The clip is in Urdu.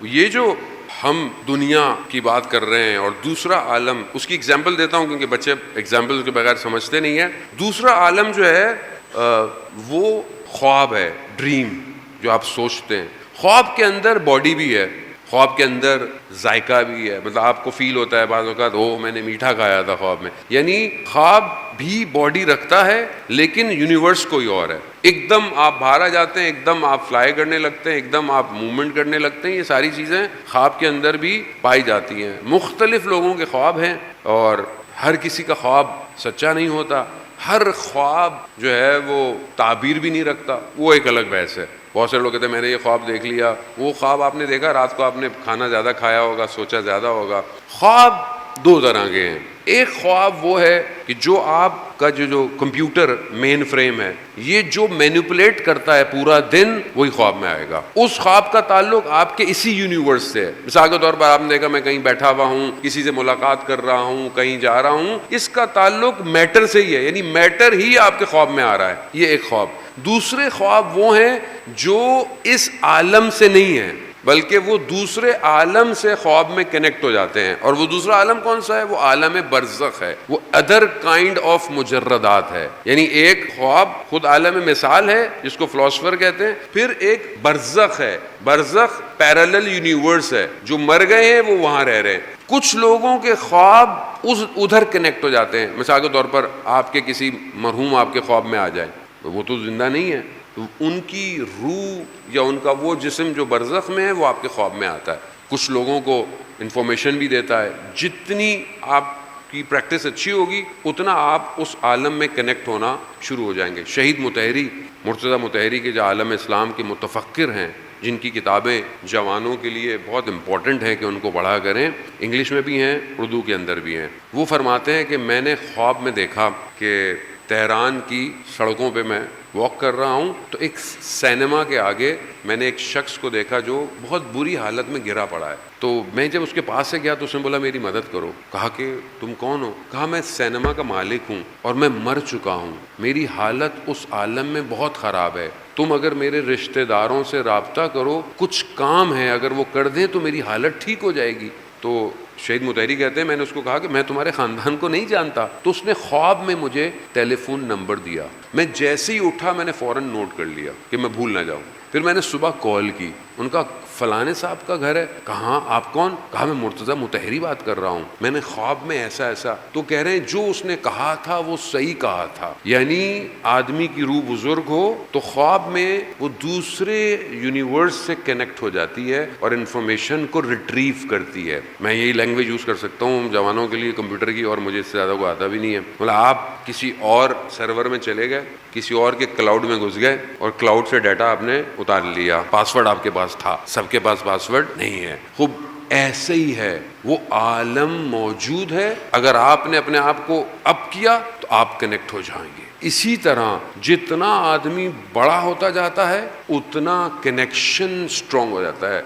یہ جو ہم دنیا کی بات کر رہے ہیں اور دوسرا عالم، اس کی اگزامپل دیتا ہوں کیونکہ بچے اگزامپل کے بغیر سمجھتے نہیں ہیں. دوسرا عالم جو ہے وہ خواب ہے، ڈریم، جو آپ سوچتے ہیں. خواب کے اندر باڈی بھی ہے، خواب کے اندر ذائقہ بھی ہے. مطلب آپ کو فیل ہوتا ہے بعض اوقات میں نے میٹھا کھایا تھا خواب میں. یعنی خواب بھی باڈی رکھتا ہے لیکن یونیورس کوئی اور ہے. ایک دم آپ باہر آ جاتے ہیں، ایک دم آپ فلائی کرنے لگتے ہیں، ایک دم آپ موومنٹ کرنے لگتے ہیں. یہ ساری چیزیں خواب کے اندر بھی پائی جاتی ہیں. مختلف لوگوں کے خواب ہیں اور ہر کسی کا خواب سچا نہیں ہوتا. ہر خواب جو ہے وہ تعبیر بھی نہیں رکھتا، وہ ایک الگ بحث ہے. بہت سے لوگ کہتے ہیں میں نے یہ خواب دیکھ لیا. وہ خواب آپ نے دیکھا، رات کو آپ نے کھانا زیادہ کھایا ہوگا، سوچا زیادہ ہوگا. خواب دو طرح کے ہیں. ایک خواب وہ ہے کہ جو آپ کا جو کمپیوٹر مین فریم ہے، یہ جو مینیپولیٹ کرتا ہے پورا دن، وہی خواب میں آئے گا. اس خواب کا تعلق آپ کے اسی یونیورس سے ہے. مثال کے طور پر آپ نے دیکھا میں کہیں بیٹھا ہوا ہوں، کسی سے ملاقات کر رہا ہوں، کہیں جا رہا ہوں، اس کا تعلق میٹر سے ہی ہے. یعنی میٹر ہی آپ کے خواب میں آ رہا ہے. یہ ایک خواب. دوسرے خواب وہ ہیں جو اس عالم سے نہیں ہیں بلکہ وہ دوسرے عالم سے خواب میں کنیکٹ ہو جاتے ہیں. اور وہ دوسرا عالم کون سا ہے؟ وہ عالم برزخ ہے. وہ ادر کائنڈ آف مجردات ہے. یعنی ایک خواب خود عالم مثال ہے جس کو فلاسفر کہتے ہیں. پھر ایک برزخ ہے. برزخ پیرالل یونیورس ہے. جو مر گئے ہیں وہ وہاں رہ رہے ہیں. کچھ لوگوں کے خواب ادھر کنیکٹ ہو جاتے ہیں. مثال کے طور پر آپ کے کسی مرحوم آپ کے خواب میں آ جائے، وہ تو زندہ نہیں ہے، تو ان کی روح یا ان کا وہ جسم جو برزخ میں ہے وہ آپ کے خواب میں آتا ہے. کچھ لوگوں کو انفارمیشن بھی دیتا ہے. جتنی آپ کی پریکٹس اچھی ہوگی اتنا آپ اس عالم میں کنیکٹ ہونا شروع ہو جائیں گے. شہید مطہری، مرتضیٰ مطہری کے جو عالم اسلام کے متفکر ہیں، جن کی کتابیں جوانوں کے لیے بہت امپورٹنٹ ہے کہ ان کو پڑھا کریں، انگلش میں بھی ہیں، اردو کے اندر بھی ہیں. وہ فرماتے ہیں کہ میں نے خواب میں دیکھا کہ تہران کی سڑکوں پہ میں واک کر رہا ہوں تو ایک سینما کے آگے میں نے ایک شخص کو دیکھا جو بہت بری حالت میں گرا پڑا ہے. تو میں جب اس کے پاس سے گیا تو اس نے بولا میری مدد کرو. کہا کہ تم کون ہو؟ کہا میں سینما کا مالک ہوں اور میں مر چکا ہوں. میری حالت اس عالم میں بہت خراب ہے. تم اگر میرے رشتہ داروں سے رابطہ کرو، کچھ کام ہے، اگر وہ کر دیں تو میری حالت ٹھیک ہو جائے گی. تو شہید مطہری کہتے ہیں میں نے اس کو کہا کہ میں تمہارے خاندان کو نہیں جانتا. تو اس نے خواب میں مجھے ٹیلی فون نمبر دیا. میں جیسے ہی اٹھا میں نے فوراً نوٹ کر لیا کہ میں بھول نہ جاؤں. پھر میں نے صبح کال کی. ان کا فلانے صاحب کا گھر ہے. کہاں؟ آپ کون؟ کہا میں مرتضیٰ مطہری بات کر رہا ہوں. میں نے خواب میں ایسا ایسا. تو کہہ رہے ہیں جو اس نے کہا تھا وہ صحیح کہا تھا. یعنی آدمی کی روح بزرگ ہو تو خواب میں وہ دوسرے یونیورس سے کنیکٹ ہو جاتی ہے اور انفارمیشن کو ریٹریو کرتی ہے. میں یہی لینگویج یوز کر سکتا ہوں جوانوں کے لیے کمپیوٹر کی، اور مجھے اس سے زیادہ کوئی آتا بھی نہیں ہے. مطلب آپ کسی اور سرور میں چلے گئے، کسی اور کے کلاؤڈ میں گھس گئے اور کلاؤڈ سے ڈیٹا آپ نے اتار لیا. پاسورڈ آپ کے پاس تھا، سب کے پاس پاسورڈ نہیں ہے. خوب ایسے ہی ہے، وہ عالم موجود ہے. اگر آپ نے اپنے آپ کو اپ کیا تو آپ کنیکٹ ہو جائیں گے. اسی طرح جتنا آدمی بڑا ہوتا جاتا ہے اتنا کنیکشن سٹرونگ ہو جاتا ہے.